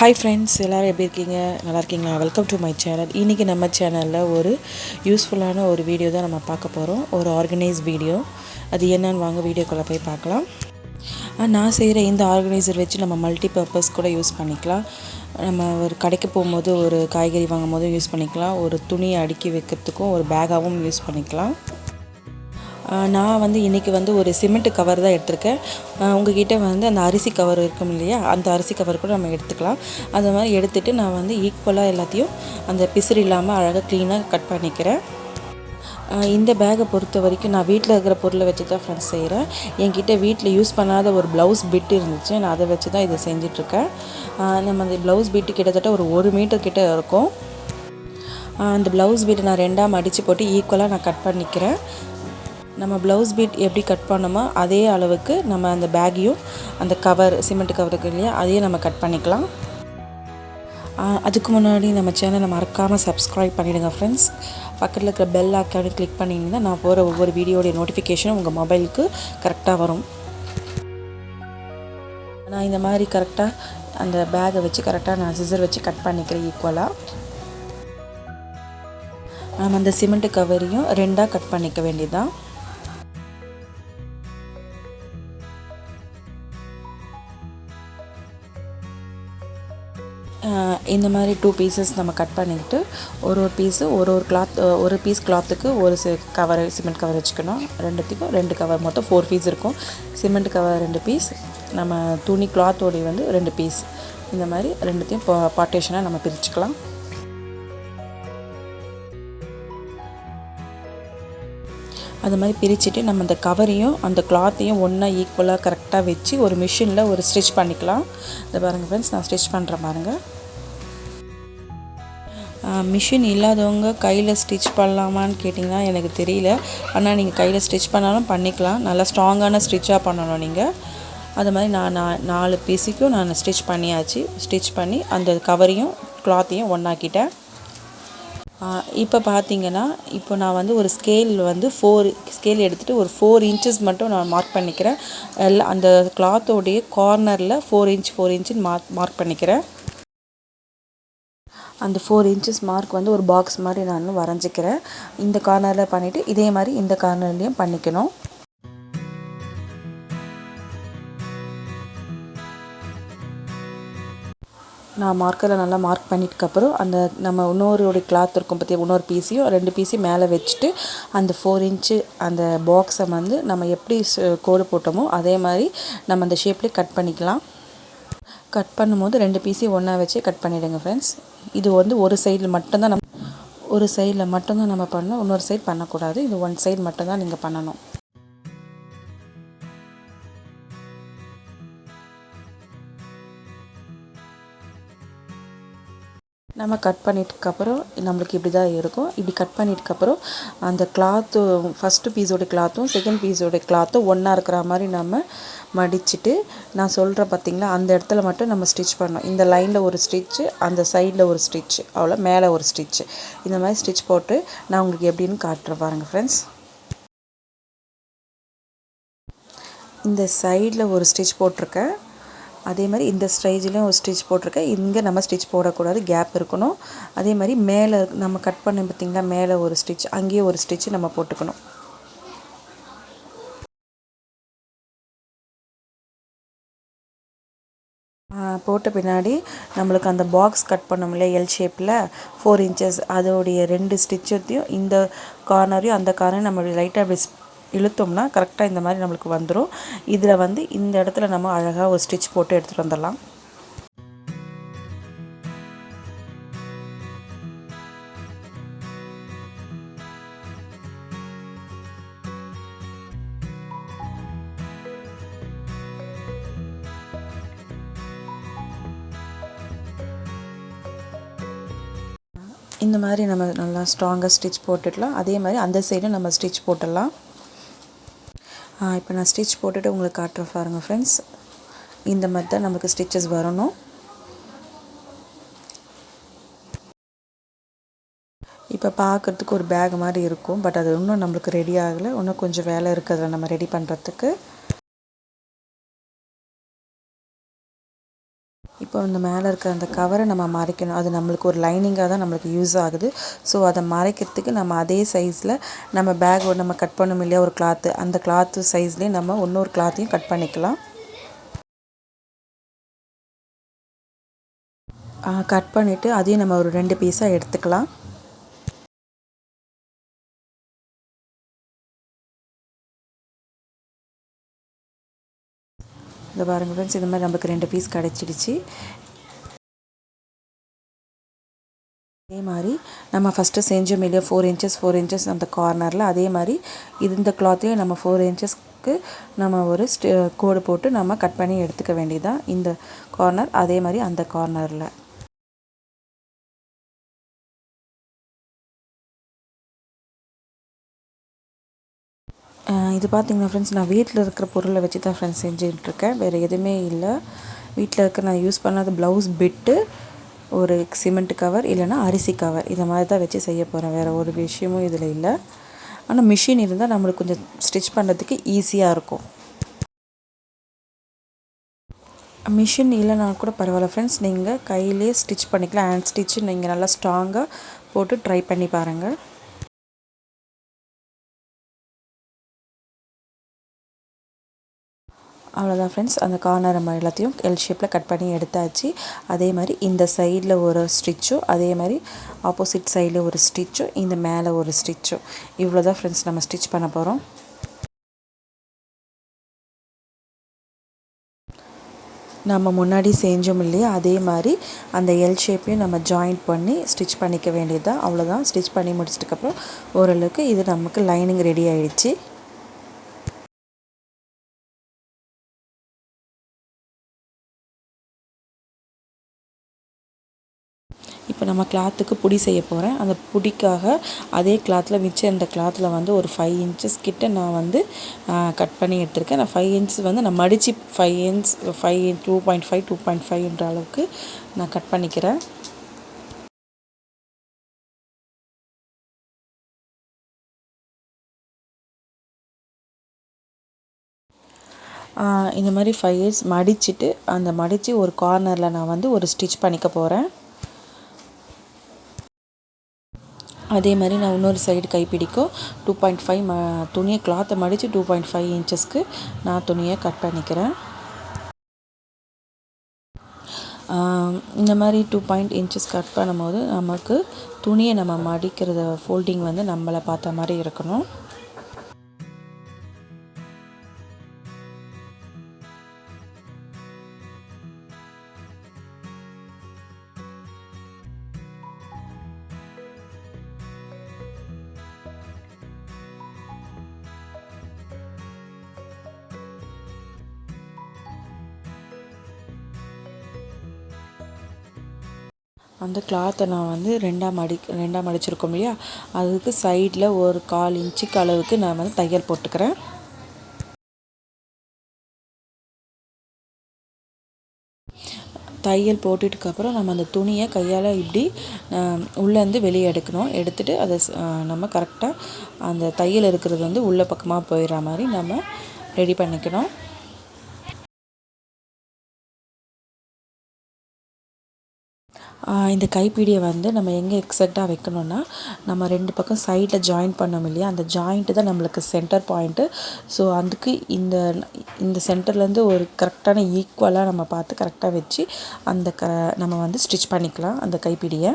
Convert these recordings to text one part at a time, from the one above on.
Hi friends, எல்லோரும் எப்படி இருக்கீங்க? நல்லா இருக்கீங்களா? Welcome to my channel. இன்றைக்கி நம்ம சேனலில் ஒரு யூஸ்ஃபுல்லான ஒரு வீடியோ தான் நம்ம பார்க்க போகிறோம். ஒரு ஆர்கனைஸ் வீடியோ. அது என்னன்னு வாங்க வீடியோக்குள்ளே போய் பார்க்கலாம். நான் செய்கிற இந்த ஆர்கனைசர் வச்சு நம்ம மல்டி பர்பஸ் கூட யூஸ் பண்ணிக்கலாம். நம்ம ஒரு கடைக்கு போகும்போது ஒரு காய்கறி வாங்கும் போதும் யூஸ் பண்ணிக்கலாம். ஒரு துணியை அடுக்கி வைக்கிறதுக்கும் ஒரு பேக்காகவும் யூஸ் பண்ணிக்கலாம். நான் இன்றைக்கி ஒரு சிமெண்ட் கவர் தான் எடுத்திருக்கேன். உங்கள்கிட்ட அந்த அரிசி கவர் இருக்கும் இல்லையா, அந்த அரிசி கவர் கூட நம்ம எடுத்துக்கலாம். அந்த மாதிரி எடுத்துகிட்டு நான் ஈக்குவலாக எல்லாத்தையும் அந்த பிசுறு இல்லாமல் அழகாக க்ளீனாக கட் பண்ணிக்கிறேன். இந்த பேக்கை பொறுத்த வரைக்கும் நான் வீட்டில் இருக்கிற பொருளை வச்சு தான் ஃப்ரெண்ட்ஸ் செய்கிறேன். என்கிட்ட வீட்டில் யூஸ் பண்ணாத ஒரு ப்ளவுஸ் பிட் இருந்துச்சு. நான் அதை வச்சு தான் இதை செஞ்சிட்ருக்கேன். நம்ம அந்த ப்ளவுஸ் பிட்டு கிட்டத்தட்ட ஒரு 1 மீட்டர் கிட்ட இருக்கும். அந்த ப்ளவுஸ் பீட்டை நான் 2ஆக மடித்து போட்டு ஈக்குவலாக நான் கட் பண்ணிக்கிறேன். நம்ம ப்ளவுஸ் பீட் எப்படி கட் பண்ணோமோ அதே அளவுக்கு நம்ம அந்த பேக்கையும் அந்த கவர் சிமெண்ட் கவர் இருக்கு இல்லையா, அதையும் நம்ம கட் பண்ணிக்கலாம். அதுக்கு முன்னாடி நம்ம சேனலை மறக்காமல் சப்ஸ்கிரைப் பண்ணிவிடுங்க ஃப்ரெண்ட்ஸ். பக்கத்தில் இருக்கிற பெல் ஐக்கானை கிளிக் பண்ணிங்கன்னா நான் போகிற ஒவ்வொரு வீடியோடைய நோட்டிஃபிகேஷனும் உங்கள் மொபைலுக்கு கரெக்டாக வரும். நான் இந்த மாதிரி கரெக்டாக அந்த பேக்கை வச்சு கரெக்டாக நான் சிசர் வச்சு கட் பண்ணிக்கிறேன் ஈக்குவலாக. நம்ம அந்த சிமெண்ட் கவரையும் 2ஆக கட் பண்ணிக்க வேண்டியதுதான். இந்த மாதிரி 2 பீசஸ் நம்ம கட் பண்ணிக்கிட்டு ஒரு பீஸு ஒரு பீஸ் கிளாத்துக்கு ஒரு கவர் சிமெண்ட் கவர் வச்சுக்கணும். 2த்துக்கும் 2 கவர், மொத்தம் 4 பீஸ் இருக்கும். சிமெண்ட் கவர் 2 பீஸ், நம்ம துணி கிளாத்தோடைய 2 பீஸ். இந்த மாதிரி 2த்தையும் பார்ட்டேஷனாக நம்ம பிரிச்சுக்கலாம். அது மாதிரி பிரிச்சுட்டு நம்ம அந்த கவரையும் அந்த கிளாத்தையும் ஒன்றா ஈக்குவலாக கரெக்டாக வச்சு ஒரு மிஷினில் ஒரு ஸ்டிச் பண்ணிக்கலாம். இதை பாருங்கள் ஃப்ரெண்ட்ஸ், நான் ஸ்டிச் பண்ணுறேன் பாருங்கள். மிஷின் இல்லாதவங்க கையில் ஸ்டிச் பண்ணலாமான்னு கேட்டிங்கன்னா எனக்கு தெரியல. ஆனால் நீங்கள் கையில் ஸ்டிச் பண்ணாலும் பண்ணிக்கலாம். நல்லா ஸ்ட்ராங்கான ஸ்டிச்சாக பண்ணணும் நீங்கள். அது மாதிரி நான் 4 பீஸுக்கும் நான் ஸ்டிச் பண்ணியாச்சு. ஸ்டிச் பண்ணி அந்த கவரையும் கிளாத்தையும் ஒன்றாக்கிட்டேன். இப்போ பார்த்தீங்கன்னா இப்போ நான் ஒரு ஸ்கேல் 4 ஸ்கேல் எடுத்துகிட்டு ஒரு 4 இன்ச்சஸ் மட்டும் நான் மார்க் பண்ணிக்கிறேன். எல்லாம் அந்த கிளாத்தோடைய கார்னரில் 4 இன்ச்சுன்னு மார்க் பண்ணிக்கிறேன். அந்த 4 இன்ச்சஸ் மார்க் ஒரு பாக்ஸ் மாதிரி நான் வரைஞ்சிக்கிறேன். இந்த கார்னரில் பண்ணிவிட்டு இதே மாதிரி இந்த கார்னர்லேயும் பண்ணிக்கணும். நான் மார்க்கரில் நல்லா மார்க் பண்ணிட்டுக்கப்புறம் அந்த நம்ம இன்னொரு கிளாத் இருக்கும் பற்றி இன்னொரு பீஸையும் 2 பீஸையும் மேலே வச்சுட்டு அந்த 4 இன்ச்சு அந்த பாக்ஸை நம்ம எப்படி கோடு போட்டோமோ அதே மாதிரி நம்ம அந்த ஷேப்லேயே கட் பண்ணிக்கலாம். கட் பண்ணும்போது 2 பீஸையும் ஒன்றா வச்சு கட் பண்ணிவிடுங்க ஃப்ரெண்ட்ஸ். இது ஒரு சைடில் மட்டும்தான் ஒரு சைடில் மட்டும்தான் நம்ம பண்ணணும். இன்னொரு சைடு பண்ணக்கூடாது. இது 1 சைடு மட்டும்தான் நீங்கள் பண்ணணும். நம்ம கட் பண்ணிட்டுக்கப்புறம் நம்மளுக்கு இப்படி தான் இருக்கும். இப்படி கட் பண்ணிட்டுக்கப்புறம் அந்த கிளாத்து ஃபஸ்ட்டு பீஸோடைய கிளாத்தும் செகண்ட் பீஸோடைய கிளாத்தும் ஒன்றா இருக்கிற மாதிரி நம்ம மடிச்சுட்டு நான் சொல்கிறேன் பார்த்திங்களா, அந்த இடத்துல மட்டும் நம்ம ஸ்டிச் பண்ணணும். இந்த லைனில் ஒரு ஸ்டிச்சு, அந்த சைடில் ஒரு ஸ்டிச்சு, அவ்வளோ மேலே ஒரு ஸ்டிச்சு. இந்த மாதிரி ஸ்டிச் போட்டு நான் உங்களுக்கு எப்படின்னு காட்டுறேன் பாருங்கள் ஃப்ரெண்ட்ஸ். இந்த சைடில் ஒரு ஸ்டிச் போட்டிருக்கேன். அதே மாதிரி இந்த ஸ்டைஜ்லேயும் ஒரு ஸ்டிச் போட்டிருக்கேன். இங்கே நம்ம ஸ்டிச் போடக்கூடாது, கேப் இருக்கணும். அதே மாதிரி மேலே நம்ம கட் பண்ண பார்த்திங்களா, மேலே ஒரு ஸ்டிச், அங்கேயே ஒரு ஸ்டிச்சு நம்ம போட்டுக்கணும். போட்ட பின்னாடி நம்மளுக்கு அந்த பாக்ஸ் கட் பண்ணோம் இல்லையா எல் ஷேப்பில் 4 இன்ச்சஸ், அதோடைய 2 ஸ்டிச்சத்தையும் இந்த கார்னரையும் அந்த கார்னரையும் நம்ம லைட்டாக இழுத்தோம்னா கரெக்டாக இந்த மாதிரி நம்மளுக்கு வந்துடும். இதில் இந்த இடத்துல நம்ம அழகாக ஒரு ஸ்டிச் போட்டு எடுத்துகிட்டு வந்துடலாம். இந்த மாதிரி நம்ம நல்லா ஸ்ட்ராங்காக ஸ்டிச் போட்டுடலாம். அதே மாதிரி அந்த சைடும் நம்ம ஸ்டிச் போட்டுடலாம். இப்போ நான் ஸ்டிச் போட்டுட்டு உங்களுக்கு காட்டுற பாருங்கள் ஃப்ரெண்ட்ஸ். இந்த மாதிரி தான் நமக்கு ஸ்டிச்சஸ் வரணும். இப்போ பார்க்குறதுக்கு ஒரு பேக் மாதிரி இருக்கும். பட் அது இன்னும் நம்மளுக்கு ரெடி ஆகலை. இன்னும் கொஞ்சம் வேலை இருக்குது நம்ம ரெடி பண்ணுறதுக்கு. இப்போ இந்த மேலே இருக்க அந்த கவரை நம்ம மறைக்கணும். அது நம்மளுக்கு ஒரு லைனிங்காக தான் நம்மளுக்கு யூஸ் ஆகுது. ஸோ அதை மறைக்கிறதுக்கு நம்ம அதே சைஸில் நம்ம பேக் நம்ம கட் பண்ணோம் இல்லையா ஒரு கிளாத்து, அந்த கிளாத்து சைஸ்லேயே நம்ம இன்னொரு கிளாத்தையும் கட் பண்ணிக்கலாம். கட் பண்ணிவிட்டு அதையும் நம்ம ஒரு 2 பீஸாக எடுத்துக்கலாம். இந்த பாருங்கள் ஃப்ரெண்ட்ஸ், இந்த மாதிரி நமக்கு 2 பீஸ் கிடச்சிடுச்சு. அதே மாதிரி நம்ம ஃபஸ்ட்டு செஞ்சோம் இல்லையா 4 இன்ச்சஸ் அந்த கார்னரில், அதே மாதிரி இந்த கிளாத்தையும் நம்ம 4 இன்ச்சஸ்க்கு நம்ம ஒரு கோடு போட்டு நம்ம கட் பண்ணி எடுத்துக்க வேண்டியதான். இந்த கார்னர் அதே மாதிரி அந்த கார்னரில். இது பார்த்திங்கன்னா ஃப்ரெண்ட்ஸ், நான் வீட்டில் இருக்கிற பொருளை வச்சு தான் ஃப்ரெண்ட்ஸ் செஞ்சுட்ருக்கேன். வேறு எதுவுமே இல்லை. வீட்டில் இருக்க நான் யூஸ் பண்ணாத ப்ளவுஸ் பிட்டு, ஒரு சிமெண்ட் கவர் இல்லைனா அரிசி கவர், இதை மாதிரி தான் வச்சு செய்ய போகிறேன். வேறு ஒரு விஷயமும் இதில் இல்லை. ஆனால் மிஷின் இருந்தால் நம்மளுக்கு கொஞ்சம் ஸ்டிச் பண்ணுறதுக்கு ஈஸியாக இருக்கும். மிஷின் இல்லைனா கூட பரவாயில்ல ஃப்ரெண்ட்ஸ், நீங்கள் கையிலே ஸ்டிச் பண்ணிக்கலாம். ஹேண்ட் ஸ்டிச்சு நீங்கள் நல்லா ஸ்ட்ராங்காக போட்டு ட்ரை பண்ணி பாருங்கள். அவ்வளோதான் ஃப்ரெண்ட்ஸ், அந்த கார்னர் நம்ம எல்லாத்தையும் எல் ஷேப்பில் கட் பண்ணி எடுத்தாச்சு. அதே மாதிரி இந்த சைடில் ஒரு ஸ்டிச்சும், அதே மாதிரி ஆப்போசிட் சைடில் ஒரு ஸ்டிச்சும், இந்த மேலே ஒரு ஸ்டிச்சும், இவ்வளோ தான் ஃப்ரெண்ட்ஸ் நம்ம ஸ்டிச் பண்ண போகிறோம். நம்ம முன்னாடி செஞ்சோம் இல்லையா, அதே மாதிரி அந்த எல் ஷேப்பையும் நம்ம ஜாயிண்ட் பண்ணி ஸ்டிச் பண்ணிக்க வேண்டியது தான். அவ்வளோதான். ஸ்டிச் பண்ணி முடிச்சதுக்கப்புறம் ஓரளவுக்கு இது நமக்கு லைனிங் ரெடி ஆகிடுச்சு. இப்போ நம்ம கிளாத்துக்கு புடி செய்ய போகிறேன். அந்த புடிக்காக அதே கிளாத்தில் மிச்சம் இந்த கிளாத்தில் வந்து ஒரு 5 இன்ச்சஸ் கிட்ட நான் வந்து கட் பண்ணி எடுத்திருக்கேன். நான் 5 இன்ச் வந்து நான் மடித்து 5 இன்ச் 5 2.5 அளவுக்கு நான் கட் பண்ணிக்கிறேன். இந்த மாதிரி 5 இன்ச் மடிச்சுட்டு, அந்த மடித்து ஒரு கார்னரில் நான் வந்து ஒரு ஸ்டிச் பண்ணிக்க போகிறேன். அதே மாதிரி நான் இன்னொரு சைடு கைப்பிடிக்கும் 2.5 துணியை கிளாத்தை மடித்து 2.5 இன்ச்சஸ்க்கு நான் துணியை கட் பண்ணிக்கிறேன். இந்த மாதிரி 2 இன்ச்சஸ் கட் பண்ணும்போது நமக்கு துணியை நம்ம மடிக்கிறத ஃபோல்டிங் வந்து நம்மளை பார்த்த மாதிரி இருக்கணும். அந்த கிளாத்தை நான் வந்து ரெண்டாக மடிச்சிருக்கோம் இல்லையா, அதுக்கு சைடில் ஒரு 1/4 இன்ச்சுக்கு அளவுக்கு நான் வந்து தையல் போட்டுக்கிறேன். தையல் போட்டுட்டுக்கப்புறம் நம்ம அந்த துணியை கையால் இப்படி உள்ளேருந்து வெளியே எடுக்கணும். எடுத்துகிட்டு அதை நம்ம கரெக்டாக அந்த தையல் இருக்கிறது வந்து உள்ள பக்கமாக போயிடுற மாதிரி நம்ம ரெடி பண்ணிக்கணும். இந்த கைப்பிடியை வந்து நம்ம எங்கே எக்ஸாக்டாக வைக்கணும்னா, நம்ம 2 பக்கம் சைடில் ஜாயின் பண்ணோம் இல்லையா, அந்த ஜாயிண்ட்டு தான் நம்மளுக்கு சென்டர் பாயிண்ட்டு. ஸோ அதுக்கு இந்த சென்டர்லேருந்து ஒரு கரெக்டான ஈக்குவலாக நம்ம பார்த்து கரெக்டாக வச்சு அந்த நம்ம வந்து ஸ்டிச் பண்ணிக்கலாம் அந்த கைப்பிடியை.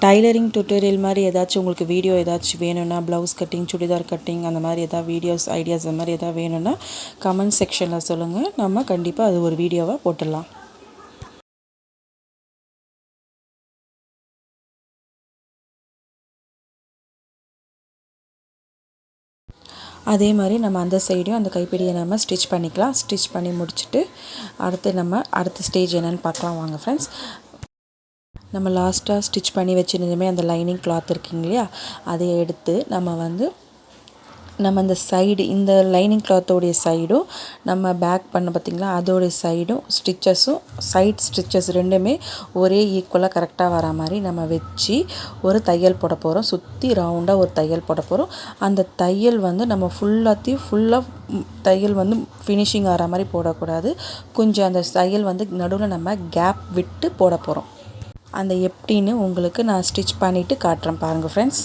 டைலரிங் டுட்டோரியல் மாதிரி ஏதாச்சும் உங்களுக்கு வீடியோ ஏதாச்சும் வேணும்னா, ப்ளவுஸ் கட்டிங், சுடிதார் கட்டிங், அந்த மாதிரி எதாவது வீடியோஸ் ஐடியாஸ் அந்த மாதிரி எதாவது வேணும்னா கமெண்ட் செக்ஷனில் சொல்லுங்கள். நம்ம கண்டிப்பாக அது ஒரு வீடியோவாக போட்டுடலாம். அதே மாதிரி நம்ம அந்த சைடையும் அந்த கைப்பிடியை நம்ம ஸ்டிச் பண்ணிக்கலாம். ஸ்டிச் பண்ணி முடிச்சுட்டு அடுத்த ஸ்டேஜ் என்னென்னு பார்க்கலாம் வாங்க ஃப்ரெண்ட்ஸ். நம்ம லாஸ்ட்டாக ஸ்டிச் பண்ணி வச்சுருந்தோமே அந்த லைனிங் கிளாத் இருக்குங்க இல்லையா, அதை எடுத்து நம்ம இந்த சைடு இந்த லைனிங் கிளாத்தோடைய சைடும் நம்ம பேக் பண்ண பார்த்திங்களா அதோடைய சைடும் சைட் ஸ்டிச்சஸ் ரெண்டுமே ஒரே ஈக்குவலாக கரெக்டாக வர மாதிரி நம்ம வச்சு ஒரு தையல் போட போகிறோம். சுற்றி ரவுண்டாக ஒரு தையல் போட போகிறோம். அந்த தையல் நம்ம ஃபுல்லாக தையல் ஃபினிஷிங் ஆகிற மாதிரி போடக்கூடாது. கொஞ்சம் அந்த தையல் நடுவில் நம்ம கேப் விட்டு போட போகிறோம். அந்த எப்படின்னு உங்களுக்கு நான் ஸ்டிச் பண்ணிவிட்டு காட்டுறேன் பாருங்கள் ஃப்ரெண்ட்ஸ்.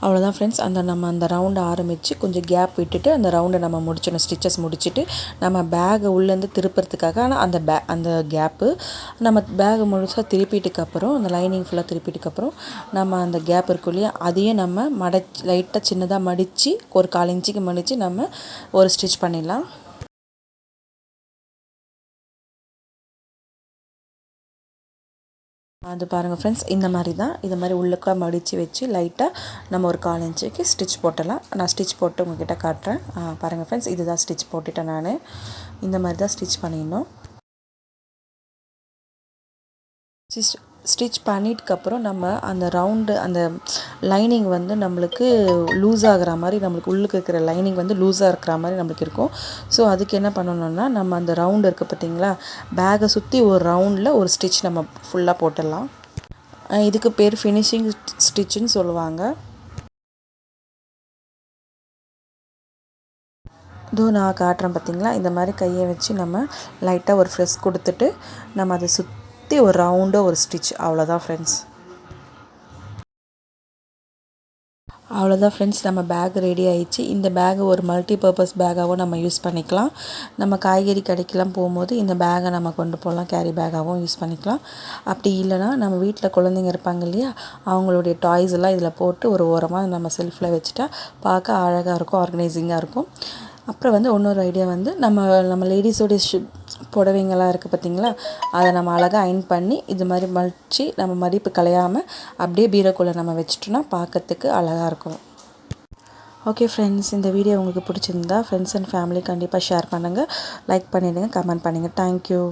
அவ்வளோதான் ஃப்ரெண்ட்ஸ். நம்ம அந்த ரவுண்டை ஆரம்பித்து கொஞ்சம் கேப் விட்டுட்டு அந்த ரவுண்டை நம்ம முடிச்சிடணும். ஸ்டிச்சஸ் முடிச்சுட்டு நம்ம பேகை உள்ளேருந்து திருப்புறதுக்காக அந்த கேப்பு நம்ம பேகை முழுசாக திருப்பிட்டுக்கப்புறம் அந்த லைனிங் ஃபுல்லாக திருப்பிட்டுக்கப்புறம் நம்ம அந்த கேப் இருக்கும் இல்லையா, அதையும் நம்ம லைட்டாக சின்னதாக மடித்து ஒரு 1/4 இன்ச்சுக்கு மடித்து நம்ம ஒரு ஸ்டிச் பண்ணிடலாம். அது பாருங்கள் ஃப்ரெண்ட்ஸ், இந்த மாதிரி உள்ளுக்கா மடித்து வச்சு லைட்டாக நம்ம ஒரு 1/4 இன்ச்சுக்கு ஸ்டிச் போட்டலாம். நான் ஸ்டிச் போட்டு உங்கள்கிட்ட காட்டுறேன். பாருங்கள் ஃப்ரெண்ட்ஸ், இதுதான் ஸ்டிச் போட்டுட்டேன் நான். இந்த மாதிரி தான் ஸ்டிச் பண்ணிடணும். ஸ்டிச் பண்ணிட்டுக்கப்புறம் நம்ம அந்த ரவுண்டு அந்த லைனிங் நம்மளுக்கு லூஸ் ஆகிற மாதிரி, நம்மளுக்கு உள்ளுக்கு இருக்கிற லைனிங் லூஸாக இருக்கிற மாதிரி நம்மளுக்கு இருக்கும். ஸோ அதுக்கு என்ன பண்ணணும்னா நம்ம அந்த ரவுண்டு இருக்குது பார்த்திங்களா, பேகை சுற்றி ஒரு ரவுண்டில் ஒரு ஸ்டிச் நம்ம ஃபுல்லாக போட்டுடலாம். இதுக்கு பேர் ஃபினிஷிங் ஸ்டிச்சுன்னு சொல்லுவாங்க. நான் காட்டுறேன் பார்த்திங்களா, இந்த மாதிரி கையை வச்சு நம்ம லைட்டாக ஒரு ப்ரெஸ் கொடுத்துட்டு நம்ம அதை சுற்றி ஒரு ரவுண்டாக ஒரு ஸ்டிச். அவ்வளோதான் ஃப்ரெண்ட்ஸ். அவ்வளோதான் ஃப்ரெண்ட்ஸ், நம்ம பேக் ரெடி ஆயிடுச்சு. இந்த பேக் ஒரு மல்டி பர்பஸ் பேக்காகவும் நம்ம யூஸ் பண்ணிக்கலாம். நம்ம காய்கறி கடைக்கெல்லாம் போகும்போது இந்த பேக்கை நம்ம கொண்டு போகலாம், கேரி பேக்காகவும் யூஸ் பண்ணிக்கலாம். அப்படி இல்லைனா நம்ம வீட்டில் குழந்தைங்க இருப்பாங்க இல்லையா, அவங்களுடைய டாய்ஸ் எல்லாம் இதில் போட்டு ஒரு ஓரமாக நம்ம செல்ஃபில் வச்சுட்டா பார்க்க அழகாக இருக்கும், ஆர்கனைசிங்காக இருக்கும். அப்புறம் இன்னொரு ஐடியா நம்ம லேடிஸோடைய புடவைங்கள்லாம் இருக்குது பார்த்திங்களா, அதை நம்ம அழகாக அயன் பண்ணி இது மாதிரி மடித்து நம்ம மடிப்பு கலையாமல் அப்படியே பீரோக்குள்ளே நம்ம வச்சிட்டோன்னா பார்க்கறதுக்கு அழகாக இருக்கும். ஓகே ஃப்ரெண்ட்ஸ், இந்த வீடியோ உங்களுக்கு பிடிச்சிருந்தா ஃப்ரெண்ட்ஸ் அண்ட் ஃபேமிலி கண்டிப்பாக ஷேர் பண்ணுங்கள், லைக் பண்ணிவிடுங்க, கமெண்ட் பண்ணுங்கள். தேங்க்யூ.